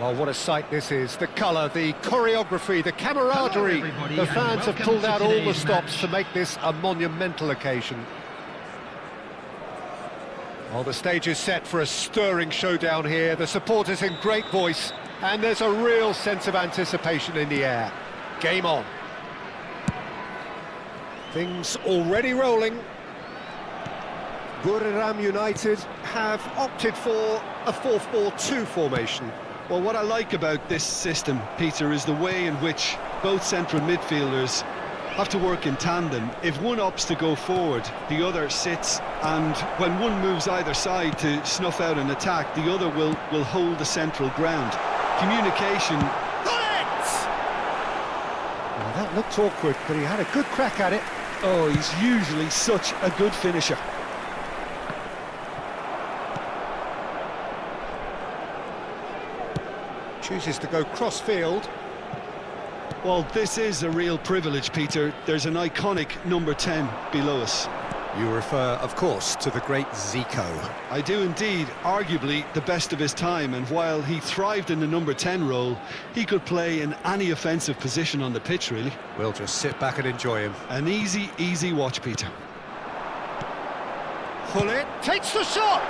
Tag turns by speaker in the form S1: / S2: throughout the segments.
S1: Well, what a sight this is. The colour, the choreography, the camaraderie. The fans have pulled out all the stops to make this a monumental occasion. Well, the stage is set for a stirring showdown here. The supporters in great voice, and there's a real sense of anticipation in the air. Game on. Things already rolling. Predelyan United have opted for a 4-4-2 formation.
S2: Well, what I like about this system, Peter, is the way in which both central midfielders have to work in tandem. If one opts to go forward, the other sits, and when one moves either side to snuff out an attack, the other will hold the central ground. Communication.
S1: Well, that looked awkward, but he had a good crack at it.
S2: Oh, he's usually such a good finisher.
S1: Chooses to go cross-field.
S2: Well, this is a real privilege, Peter. There's an iconic number 10 below us.
S1: You refer, of course, to the great Zico.
S2: I do indeed, arguably the best of his time, and while he thrived in the number 10 role, he could play in any offensive position on the pitch, really.
S1: We'll just sit back and enjoy him.
S2: An easy watch, Peter.
S1: Hullet takes the shot!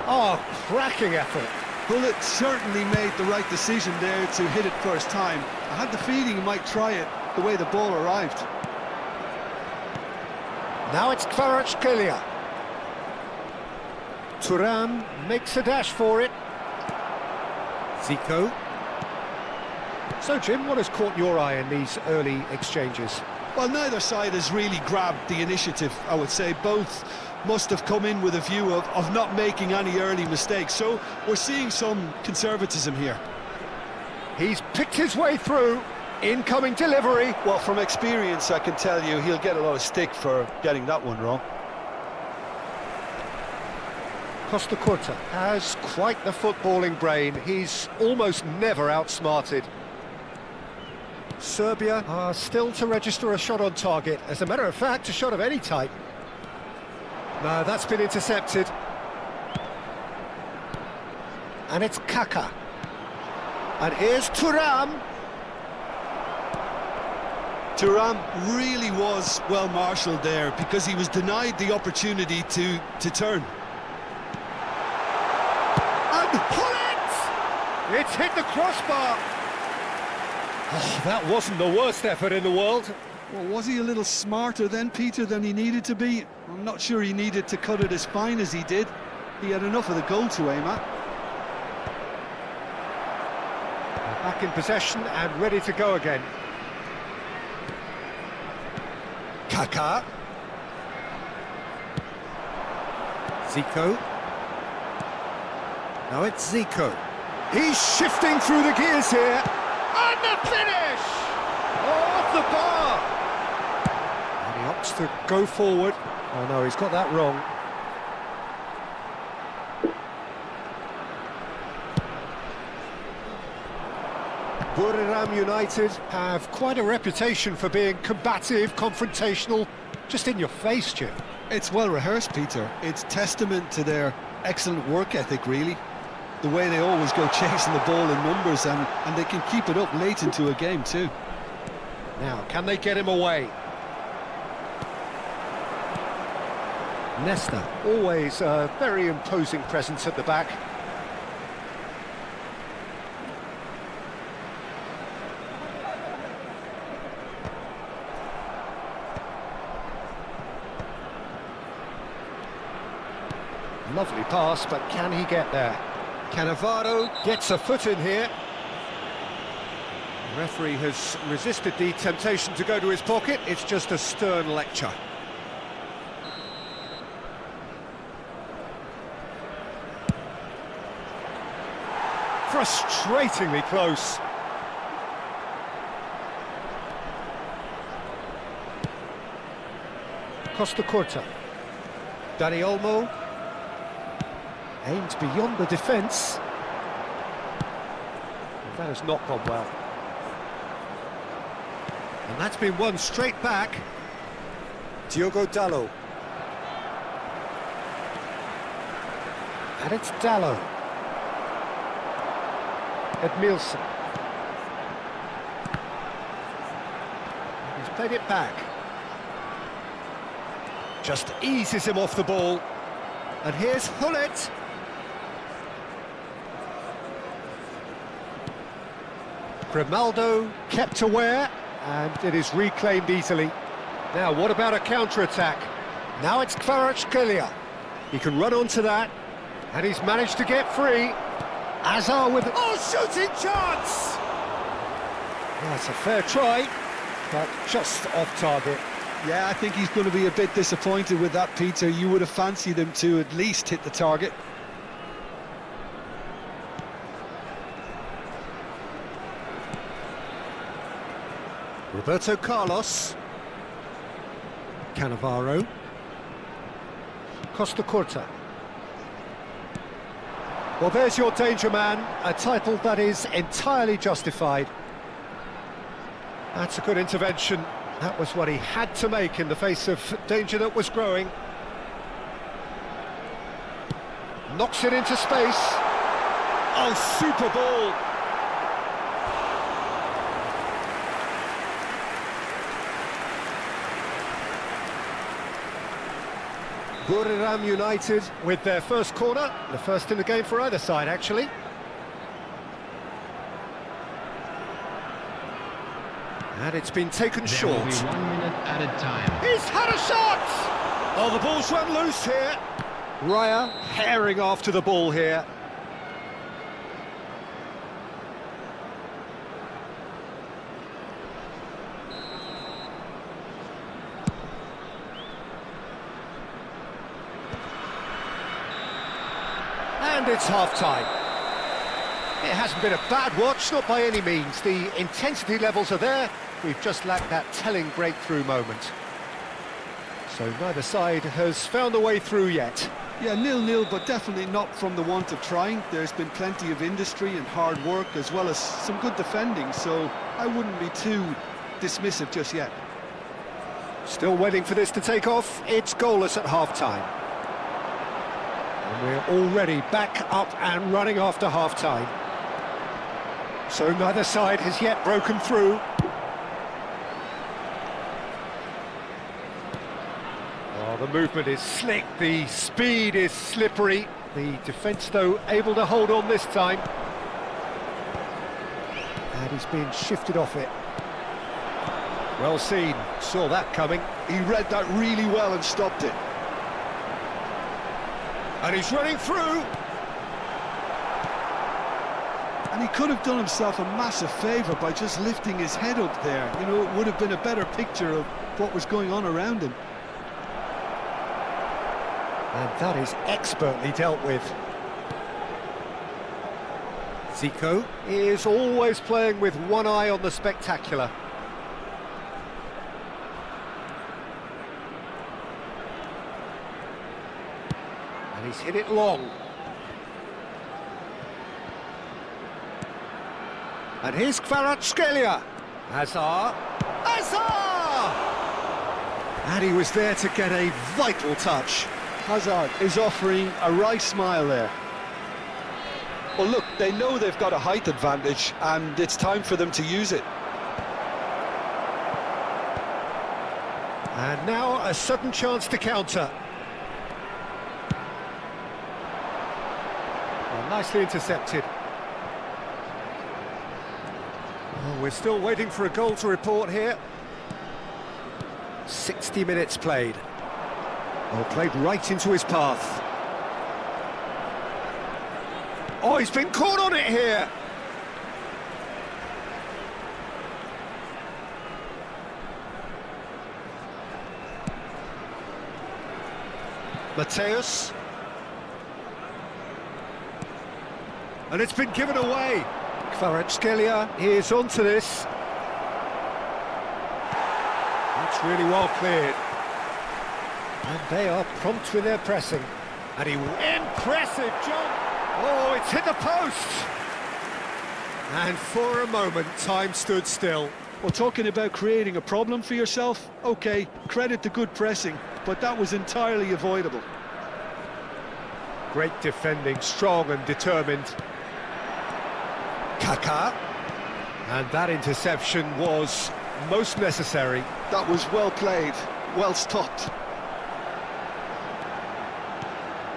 S1: Oh, cracking effort.
S2: Hullet certainly made the right decision there to hit it first time. I had the feeling he might try it the way the ball arrived.
S1: Now it's Kvaratskhelia. Thuram makes a dash for it. Zico. So, Jim, what has caught your eye in these early exchanges?
S2: Well, neither side has really grabbed the initiative, I would say. Both must have come in with a view of not making any early mistakes. So we're seeing some conservatism here.
S1: He's picked his way through. Incoming delivery.
S2: Well, from experience, I can tell you he'll get a lot of stick for getting that one wrong.
S1: Costa Curta has quite the footballing brain. He's almost never outsmarted. Serbia are still to register a shot on target. As a matter of fact, a shot of any type. No, that's been intercepted. And it's Kaka. And here's Thuram.
S2: Thuram really was well marshalled there because he was denied the opportunity to turn.
S1: And Hullet! It's hit the crossbar. Oh, that wasn't the worst effort in the world.
S2: Well, was he a little smarter then, Peter, than he needed to be? I'm not sure he needed to cut it as fine as he did. He had enough of the goal to aim at.
S1: Back in possession and ready to go again. Kaka. Zico. Now it's Zico. He's shifting through the gears here. And the finish! Oh, off the bar! And he opts to go forward. Oh no, he's got that wrong. Predelyan United have quite a reputation for being combative, confrontational, just in your face, Jim.
S2: It's well rehearsed, Peter. It's testament to their excellent work ethic, really. The way they always go chasing the ball in numbers, and they can keep it up late into a game too.
S1: Now, can they get him away? Nesta, always a very imposing presence at the back. Lovely pass, but can he get there? Cannavaro gets a foot in here. The referee has resisted the temptation to go to his pocket. It's just a stern lecture. Frustratingly close. Costa Curta. Dani Olmo. Aimed beyond the defence. That has not gone well. And that's been won straight back. Diogo Dalot. And it's Dalot. Edmilson. He's played it back. Just eases him off the ball. And here's Hullet. Grimaldo kept aware, and it is reclaimed easily. Now, what about a counter-attack? Now it's Kvaratskhelia. He can run onto that, and he's managed to get free. Hazard with... Oh, shooting chance! That's a fair try, but just off target.
S2: Yeah, I think he's going to be a bit disappointed with that, Peter. You would have fancied him to at least hit the target.
S1: Roberto Carlos. Cannavaro. Costa Curta. Well, there's your danger man, a title that is entirely justified. That's a good intervention. That was what he had to make in the face of danger that was growing. Knocks it into space. Oh, super ball! Buriram United with their first corner, the first in the game for either side, actually. And it's been taken short.
S3: There will be 1 minute at a time.
S1: He's had a shot! Oh, the ball's run loose here. Raya herring after the ball here. And it's half-time. It hasn't been a bad watch, not by any means. The intensity levels are there. We've just lacked that telling breakthrough moment. So neither side has found a way through yet.
S2: Yeah, 0-0, but definitely not from the want of trying. There's been plenty of industry and hard work, as well as some good defending, so I wouldn't be too dismissive just yet.
S1: Still waiting for this to take off. It's goalless at half-time. And we're already back up and running after half-time. So neither side has yet broken through. Oh, the movement is slick, the speed is slippery. The defence, though, able to hold on this time. And he's being shifted off it. Well seen, saw that coming.
S2: He read that really well and stopped it.
S1: And he's running through.
S2: And he could have done himself a massive favour by just lifting his head up there. You know, it would have been a better picture of what was going on around him.
S1: And that is expertly dealt with. Zico is always playing with one eye on the spectacular. And he's hit it long. And here's Kvaratskhelia. Hazard. Hazard! And he was there to get a vital touch.
S2: Hazard is offering a right smile there. Well, look, they know they've got a height advantage, and it's time for them to use it.
S1: And now a sudden chance to counter. Well, nicely intercepted. Oh, we're still waiting for a goal to report here. 60 minutes played. Oh, played right into his path. Oh, he's been caught on it here. Mateus. And it's been given away. Kvaratskhelia is onto this. That's really well cleared. And they are prompt with their pressing. And he... Impressive jump! Oh, it's hit the post! And for a moment, time stood still.
S2: Well, talking about creating a problem for yourself, OK, credit to good pressing, but that was entirely avoidable.
S1: Great defending, strong and determined. Kaká. And that interception was most necessary.
S2: That was well played, well stopped.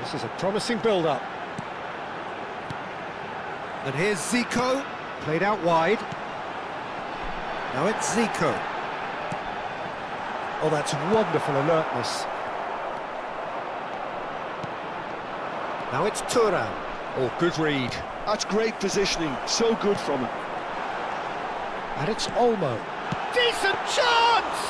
S1: This is a promising build-up. And here's Zico, played out wide. Now it's Zico. Oh, that's wonderful alertness. Now it's Thuram. Oh, good read.
S2: That's great positioning, so good from him.
S1: And it's Olmo. Decent chance!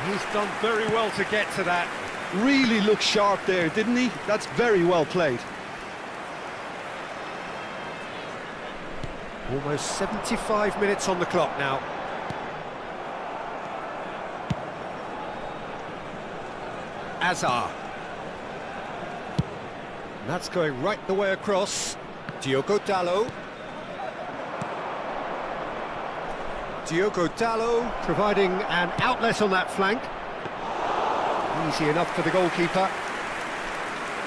S1: He's done very well to get to that.
S2: Really looked sharp there, didn't he? That's very well played.
S1: Almost 75 minutes on the clock now. Azar. And that's going right the way across. Diogo Dalot. Diogo Dalot providing an outlet on that flank. Easy enough for the goalkeeper.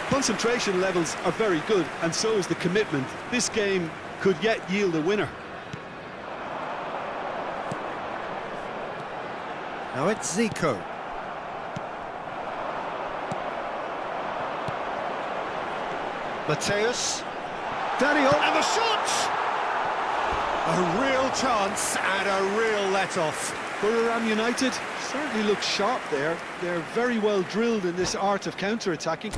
S2: Concentration levels are very good, and so is the commitment. This game could yet yield a winner.
S1: Now it's Zico. Mateus. Daniel, and the shot! A real chance and a real let-off.
S2: Predelyan United certainly look sharp there. They're very well drilled in this art of counter-attacking.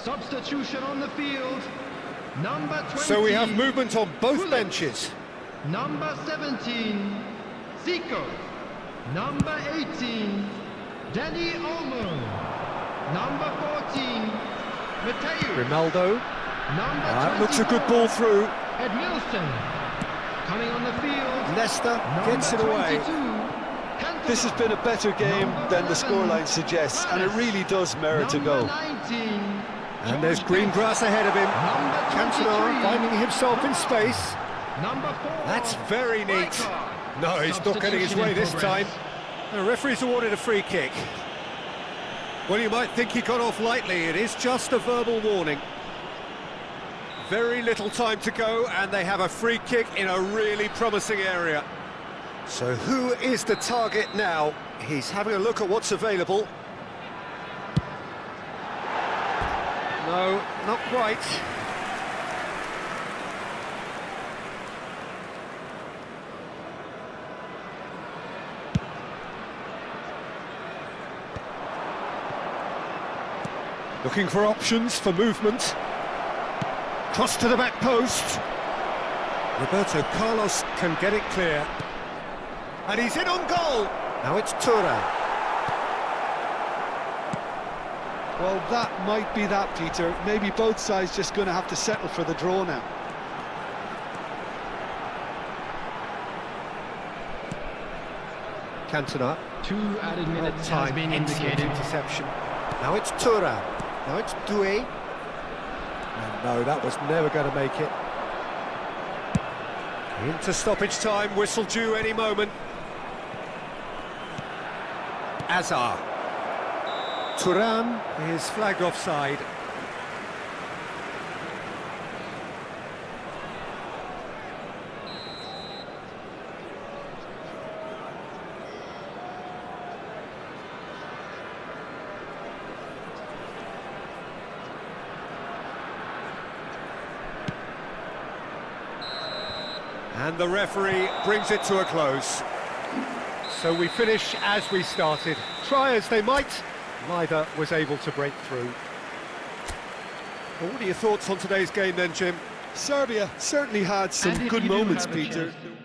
S3: Substitution on the field. Number 20.
S1: So we have movement on both benches.
S3: Number 17, Zico. Number 18, Dani Olmo. Number 14, Mateus.
S1: Grimaldo.
S3: Number
S1: Looks a good ball through.
S3: Edmilson. Coming on the field.
S1: Leicester gets it away.
S2: This has been a better game than the scoreline suggests, and it really does merit a goal.
S3: 19,
S1: And there's green grass ahead of him.
S3: Number
S1: Cantona
S3: 23.
S1: finding himself in space.
S3: Number 4.
S1: That's very neat. No, he's not getting his way this time. The referee's awarded a free kick. Well, you might think he got off lightly. It is just a verbal warning. Very little time to go, and they have a free kick in a really promising area. So who is the target now? He's having a look at what's available. No, not quite. Looking for options for movement. Cross to the back post. Roberto Carlos can get it clear. And he's in on goal. Now it's Thuram.
S2: Well, that might be that, Peter. Maybe both sides just going to have to settle for the draw now.
S1: Cantona.
S3: 2 added minutes has
S1: Time
S3: been
S1: excellent
S3: indicated.
S1: interception. Now it's Thuram. Now it's Doué. And no, that was never going to make it. Into stoppage time, whistle due any moment. Azar. Thuram is flagged offside. And the referee brings it to a close. So we finish as we started. Try as they might, neither was able to break through. Well, what are your thoughts on today's game then, Jim?
S2: Serbia certainly had some
S3: And if
S2: good
S3: you do
S2: moments,
S3: have a
S2: Peter.
S3: chance to-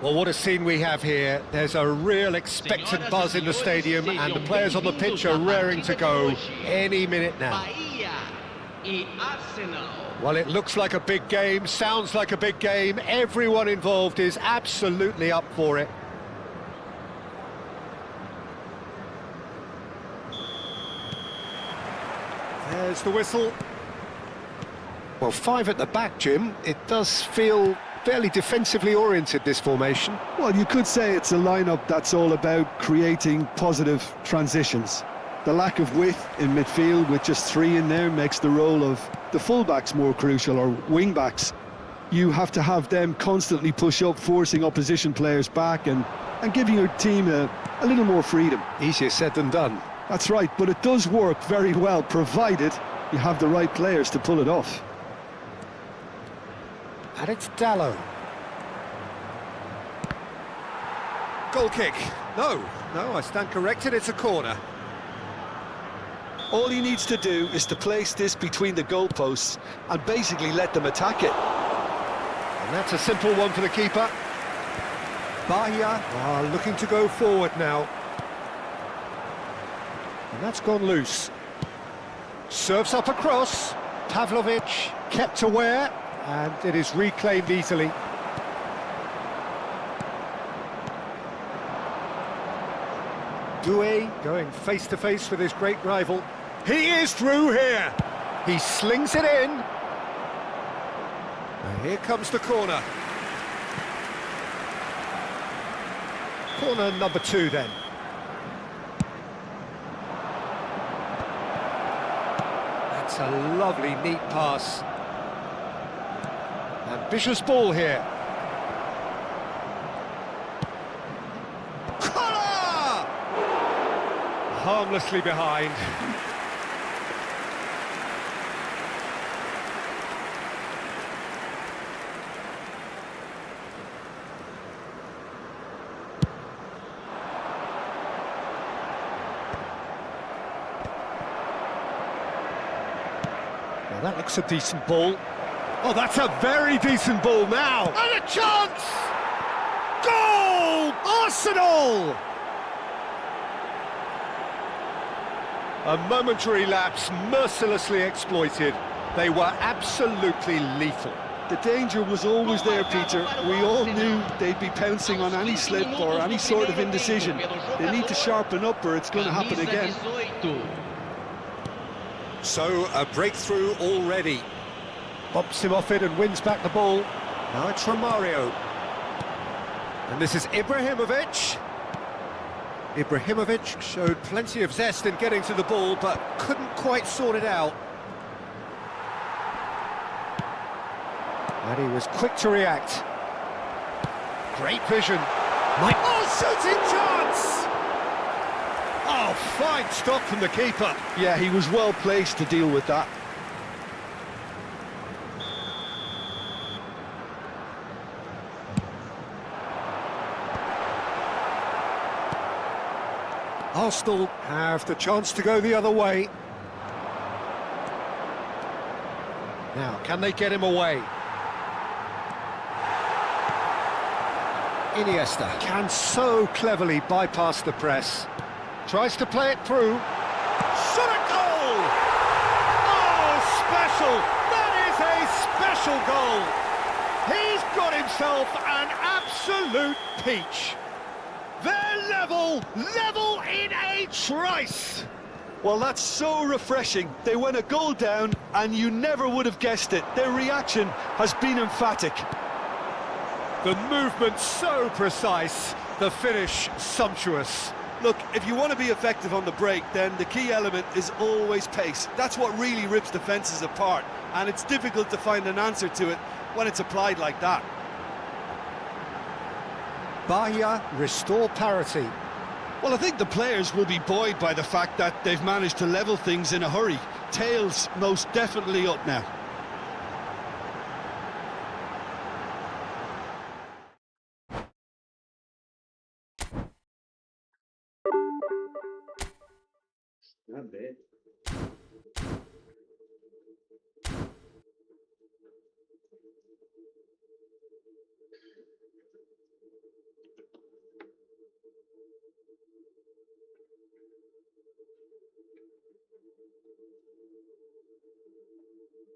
S1: Well, what a scene we have here. There's a real expectant buzz in the stadium and the players on the pitch are raring to go any minute now. Well, it looks like a big game, sounds like a big game. Everyone involved is absolutely up for it. There's the whistle. Well, five at the back, Jim. It does feel fairly defensively oriented, this formation.
S2: Well, you could say it's a lineup that's all about creating positive transitions. The lack of width in midfield with just three in there makes the role of the fullbacks more crucial, or wing-backs. You have to have them constantly push up, forcing opposition players back and giving your team a little more freedom.
S1: Easier said than done.
S2: That's right, but it does work very well, provided you have the right players to pull it off.
S1: And it's Dallo. Goal kick. No, I stand corrected, it's a corner.
S2: All he needs to do is to place this between the goalposts and basically let them attack it.
S1: And that's a simple one for the keeper. Bahia are looking to go forward now. And that's gone loose. Serves up across. Pavlovic kept aware, and it is reclaimed easily. Doué going face to face with his great rival. He is through here. He slings it in. And here comes the corner. Corner number 2 then. That's a lovely, neat pass. Ambitious ball here. Collar! Harmlessly behind. Well, that looks a decent ball. Oh, that's a very decent ball now. And a chance! Goal! Arsenal! A momentary lapse mercilessly exploited. They were absolutely lethal.
S2: The danger was always there, Peter. We all knew they'd be pouncing on any slip or any sort of indecision. They need to sharpen up or it's going to happen again.
S1: So, a breakthrough already. Bumps him off it and wins back the ball. Now it's Romario. And this is Ibrahimovic. Ibrahimovic showed plenty of zest in getting to the ball, but couldn't quite sort it out. And he was quick to react. Great vision. Oh, shooting chance! Oh, fine stop from the keeper.
S2: Yeah, he was well placed to deal with that.
S1: Arsenal have the chance to go the other way. Now, can they get him away? Iniesta can so cleverly bypass the press. Tries to play it through. Shot a goal! Oh, special! That is a special goal! He's got himself an absolute peach. They're level in a trice!
S2: Well, that's so refreshing. They went a goal down and you never would have guessed it. Their reaction has been emphatic.
S1: The movement so precise, the finish sumptuous.
S2: Look, if you want to be effective on the break, then the key element is always pace. That's what really rips defences apart, and it's difficult to find an answer to it when it's applied like that.
S1: Bahia restore parity.
S2: Well, I think the players will be buoyed by the fact that they've managed to level things in a hurry. Tails most definitely up now.